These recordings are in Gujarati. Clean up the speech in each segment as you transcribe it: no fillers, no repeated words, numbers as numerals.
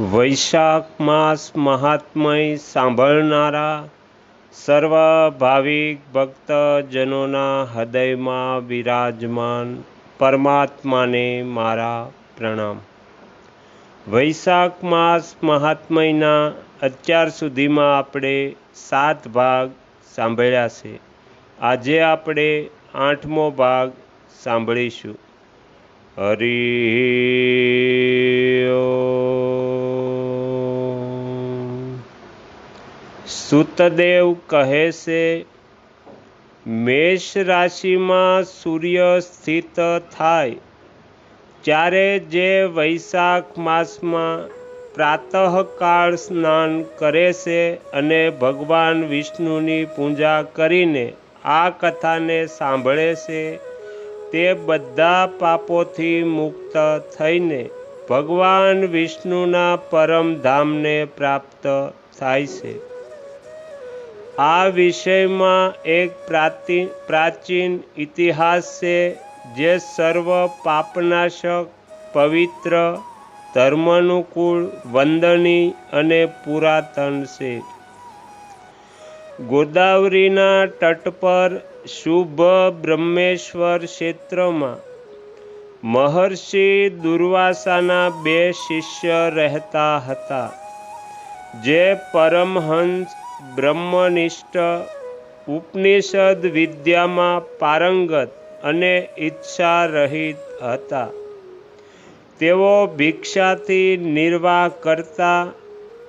વૈશાખ માસ મહાત્મય સાંભળનારા સર્વ ભાવિક ભક્તજનોના હૃદયમાં બિરાજમાન પરમાત્માને મારા પ્રણામ। વૈશાખ માસ મહાત્મયના અત્યાર સુધીમાં આપણે 7 ભાગ સાંભળ્યા છે। આજે આપણે 8મો ભાગ સાંભળીશું। હરિ સુતદેવ કહે છે, મેષ રાશિમાં સૂર્ય સ્થિત થાય ત્યારે જે વૈશાખ માસમાં પ્રાતઃકાળ સ્નાન કરે છે અને ભગવાન વિષ્ણુની પૂજા કરીને આ કથાને સાંભળે છે તે બધા પાપોથી મુક્ત થઈને ભગવાન વિષ્ણુના પરમધામને પ્રાપ્ત થાય છે। આ વિષયમાં એક પ્રાચીન ઇતિહાસ છે જે સર્વ પાપનાશક, પવિત્ર, ધર્માનુકૂળ, વંદનીય અને પુરાતન છે। ગોદાવરીના તટ પર શુભ બ્રહ્મેશ્વર ક્ષેત્રમાં મહર્ષિ દુર્વાસાના 2 શિષ્ય રહેતા હતા, જે પરમહંસ, બ્રહ્મનિષ્ઠ, ઉપનિષદ વિદ્યામાં પારંગત અને ઈચ્છા રહિત હતા। તેઓ ભિક્ષાથી નિર્વાહ કરતા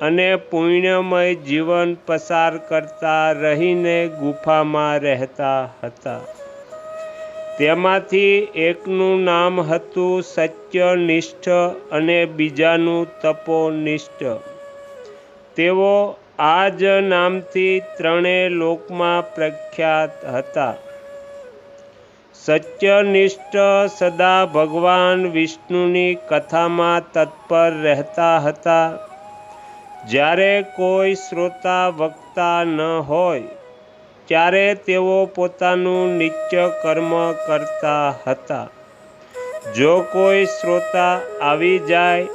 અને પુણ્યમય જીવન પસાર કરતા રહીને ગુફામાં રહેતા હતા। તેમાંથી એકનું નામ હતું સત્યનિષ્ઠ અને બીજાનું તપોનિષ્ઠ। તેઓ આ જ નામથી 3 લોકમાં પ્રખ્યાત હતા। સત્યનિષ્ઠ સદા ભગવાન વિષ્ણુની કથામાં તત્પર રહેતા હતા। જ્યારે કોઈ શ્રોતા વક્તા ન હોય ત્યારે તેઓ પોતાનું નિત્ય કર્મ કરતા હતા। જો કોઈ શ્રોતા આવી જાય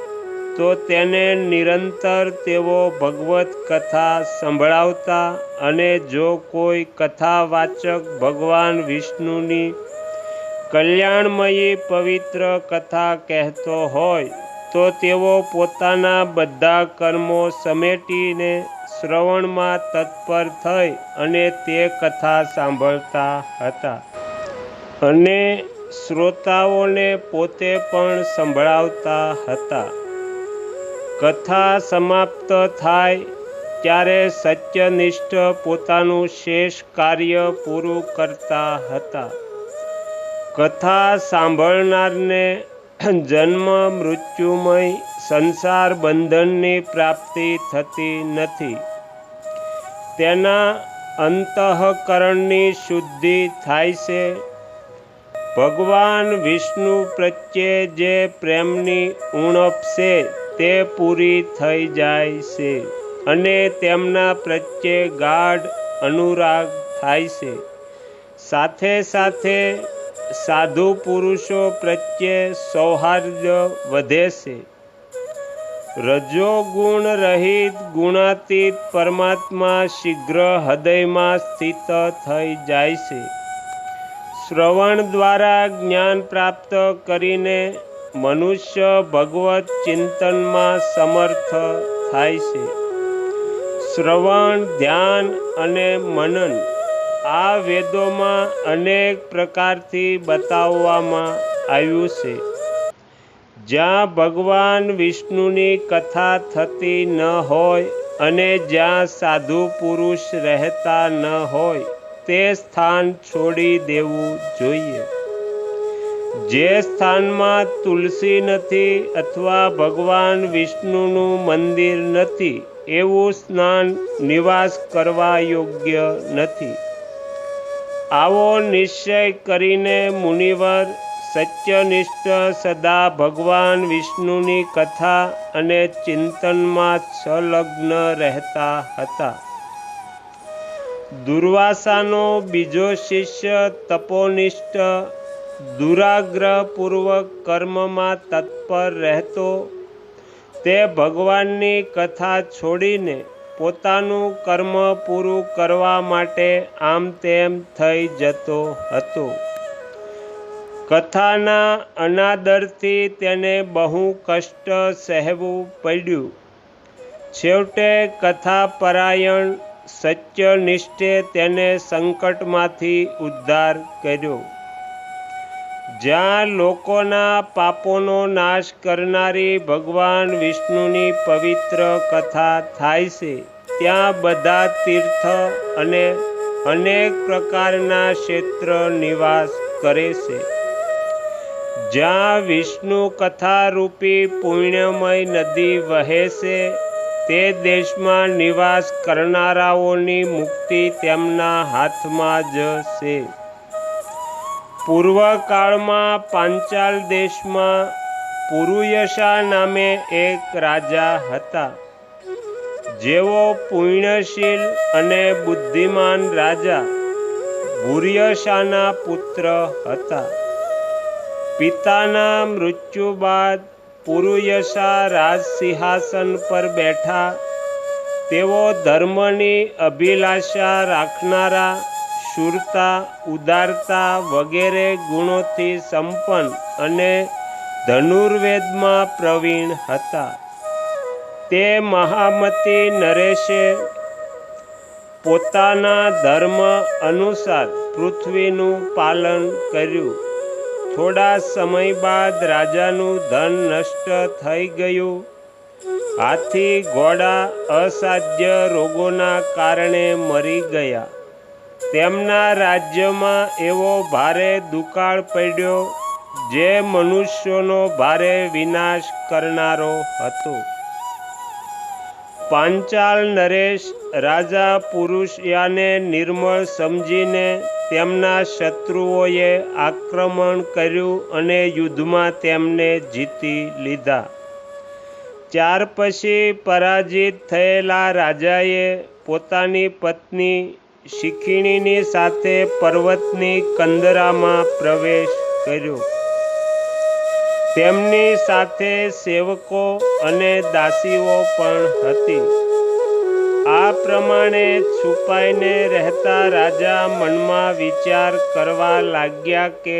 તો તેને નિરંતર તેઓ ભગવત કથા સંભળાવતા અને જો કોઈ કથાવાચક ભગવાન વિષ્ણુની કલ્યાણમયી પવિત્ર કથા કહેતો હોય તો તેઓ પોતાના બધા કર્મો સમેટીને શ્રવણમાં તત્પર થઈ અને તે કથા સાંભળતા હતા અને શ્રોતાઓને પોતે પણ સંભળાવતા હતા। કથા સમાપ્ત થાય ત્યારે સત્યનિષ્ઠ પોતાનું શેષ કાર્ય પૂરું કરતા હતા। કથા સાંભળનારને જન્મ મૃત્યુમય સંસાર બંધનની પ્રાપ્તિ થતી નથી। તેના અંતઃકરણની શુદ્ધિ થાય છે। ભગવાન વિષ્ણુ પ્રત્યે જે પ્રેમની ઉણપ છે તે પૂરી થઈ જાય છે અને તેમના પ્રત્યે ગાઢ અનુરાગ થાય છે। સાથે સાથે સાધુ પુરુષો પ્રત્યે સૌહાર્દ વધે છે। રજોગુણ રહિત ગુણાતીત પરમાત્મા શીઘ્ર હૃદયમાં સ્થિત થઈ જાય છે। શ્રવણ દ્વારા જ્ઞાન પ્રાપ્ત કરીને મનુષ્ય ભગવત ચિંતનમાં સમર્થ થાય છે। શ્રવણ, ધ્યાન અને મનન આ વેદોમાં અનેક પ્રકારથી બતાવવામાં આવ્યું છે। જ્યાં ભગવાન વિષ્ણુની કથા થતી ન હોય અને જ્યાં સાધુ પુરુષ રહેતા ન હોય તે સ્થાન છોડી દેવું જોઈએ। જે સ્થાનમાં તુલસી નથી અથવા ભગવાન વિષ્ણુનું મંદિર નથી એવું સ્નાન નિવાસ કરવા યોગ્ય નથી। આવો નિશ્ચય કરીને મુનિવર સત્યનિષ્ઠ સદા ભગવાન વિષ્ણુની કથા અને ચિંતનમાં સંલગ્ન રહેતા હતા। દુર્વાસાનો બીજો શિષ્ય તપોનિષ્ઠ દુરાગ્રહપૂર્વક કર્મમાં તત્પર રહેતો તે ભગવાનની કથા છોડીને પોતાનું કર્મ પૂરું કરવા માટે આમ તેમ થઈ જતો હતો. કથાના અનાદરથી તેને બહુ કષ્ટ સહેવું પડ્યું. છેવટે કથાપરાયણ સત્યનિષ્ઠે તેને સંકટમાંથી ઉદ્ધાર કર્યો. જ્યાં લોકોના પાપોનો નાશ કરનારી ભગવાન વિષ્ણુની પવિત્ર કથા થાય છે, ત્યાં બધા તીર્થ અને અનેક પ્રકારના ક્ષેત્ર નિવાસ કરે છે. જ્યાં વિષ્ણુ કથારૂપી પુણ્યમય નદી વહે છે, તે દેશમાં નિવાસ કરનારાઓની મુક્તિ તેમના હાથમાં જ છે. પૂર્વકાળમાં પાંચાલ દેશમાં પુરુયશા નામે એક રાજા હતા. જેઓ પુણ્યશીલ અને બુદ્ધિમાન રાજા ભૂર્યશાના પુત્ર હતા. પિતાના મૃત્યુ બાદ પુરુયશા રાજસિંહાસન પર બેઠા. તેઓ ધર્મની અભિલાષા રાખનારા, શૂરતા, ઉદારતા વગેરે ગુણોથી સંપન્ન અને ધનુર્વેદમાં પ્રવીણ હતા. તે મહામતી નરેશે પોતાના ધર્મ અનુસાર પૃથ્વીનું પાલન કર્યું. થોડા સમય બાદ રાજાનું ધન નષ્ટ થઈ ગયું. હાથી, ઘોડા અસાધ્ય રોગોના કારણે મરી ગયા. તેમના રાજ્યમાં એવો ભારે દુકાળ પડ્યો જે મનુષ્યોનો ભારે વિનાશ કરનારો હતો. પાંચાલ નરેશ રાજા પુરુષયાને નિર્મળ સમજીને તેમના શત્રુઓએ આક્રમણ કર્યું અને યુદ્ધમાં તેમને જીતી લીધા. ત્યાર પછી પરાજિત થયેલા રાજાએ પોતાની પત્ની શિખિણીની સાથે પર્વતની કંદરામાં પ્રવેશ કર્યો. તેમની સાથે સેવકો અને દાસીઓ પણ હતી. આ પ્રમાણે છુપાઈને રહેતા રાજા મનમાં વિચાર કરવા લાગ્યા કે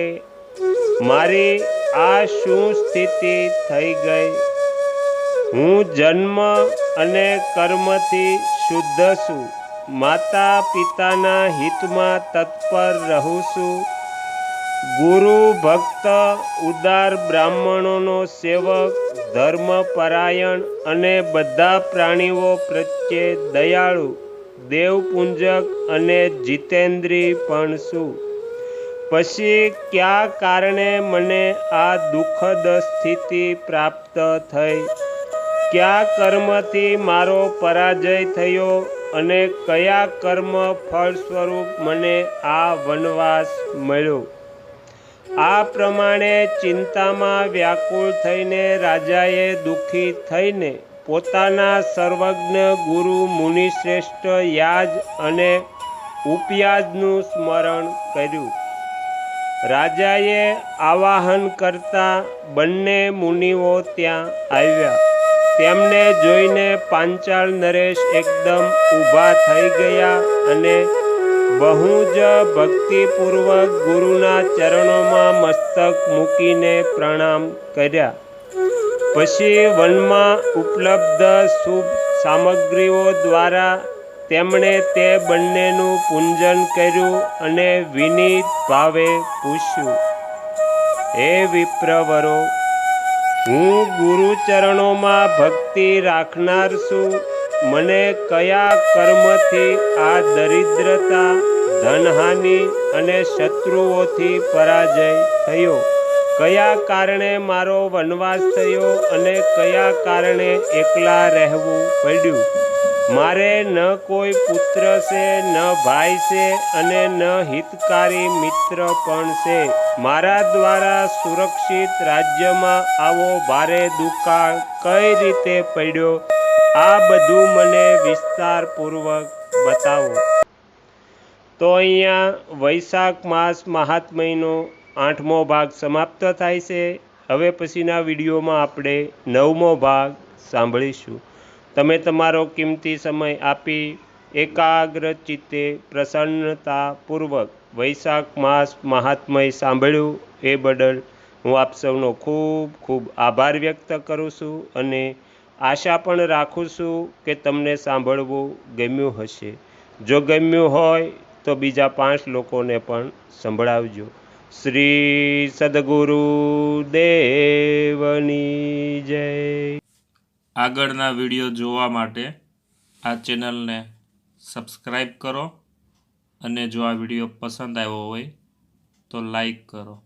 મારી આ શું સ્થિતિ થઈ ગઈ. હું જન્મ અને કર્મથી શુદ્ધ છું. માતા પિતાના હિતમાં તત્પર રહું છું. ગુરુ, ભક્ત, ઉદાર બ્રાહ્મણોનો સેવક, ધર્મપરાયણ અને બધા પ્રાણીઓ પ્રત્યે દયાળુ, દેવપૂંજક અને જીતેન્દ્રી પણ છું. પછી કયા કારણે મને આ દુઃખદ સ્થિતિ પ્રાપ્ત થઈ? કયા કર્મથી મારો પરાજય થયો અને કયા કર્મ ફળ સ્વરૂપ મને આ વનવાસ મળ્યો? આ પ્રમાણે ચિંતામાં વ્યાકુળ થઈને રાજાએ દુઃખી થઈને પોતાના સર્વજ્ઞ ગુરુ મુનિશ્રેષ્ઠ યાજ અને ઉપયાજનું સ્મરણ કર્યું. રાજાએ આવાહન કરતા બંને મુનિઓ ત્યાં આવ્યા. તેમને જોઈને પાંચાળ નરેશ એકદમ ઊભા થઈ ગયા અને બહુ જ ભક્તિપૂર્વક ગુરુના ચરણોમાં મસ્તક મૂકીને પ્રણામ કર્યા. પછી વનમાં ઉપલબ્ધ શુભ સામગ્રીઓ દ્વારા તેમણે તે બંનેનું પૂજન કર્યું અને વિનીત ભાવે પૂછ્યું, હે વિપ્રવરો, હું ગુરુચરણોમાં ભક્તિ રાખનાર છું. મને કયા કર્મથી આ દરિદ્રતા, ધનહાનિ અને શત્રુઓથી પરાજય થયો? કયા કારણે મારો વનવાસ થયો અને કયા કારણે એકલા રહેવું પડ્યું? મારે ન કોઈ પુત્ર છે, ન ભાઈ છે અને ન હિતકારી મિત્ર પણ છે. મારા દ્વારા સુરક્ષિત રાજ્યમાં આવો ભારે દુકાળ કઈ રીતે પડ્યો? આ બધું મને વિસ્તારપૂર્વક બતાવો. તો અહીંયા વૈશાખ માસ મહાત્મ્યનો 8મો ભાગ સમાપ્ત થાય છે. હવે પછીના વિડીયોમાં આપણે 9મો ભાગ સાંભળીશું. તમે તમારો કિંમતી સમય આપી એકાગ્ર ચિત્તે પ્રસન્નતાપૂર્વક વૈશાખ માસ મહાત્મય સાંભળ્યું એ બદલ હું આપ સૌનો ખૂબ ખૂબ આભાર વ્યક્ત કરું છું અને આશા પણ રાખું છું કે તમને સાંભળવું ગમ્યું હશે. જો ગમ્યું હોય તો બીજા 5 લોકોને પણ સંભળાવજો. શ્રી સદગુરુ દેવની જય. આગળના વિડીયો જોવા માટે આ ચેનલને સબસ્ક્રાઈબ કરો અને જો આ વિડીયો પસંદ આવ્યો હોય તો લાઈક કરો.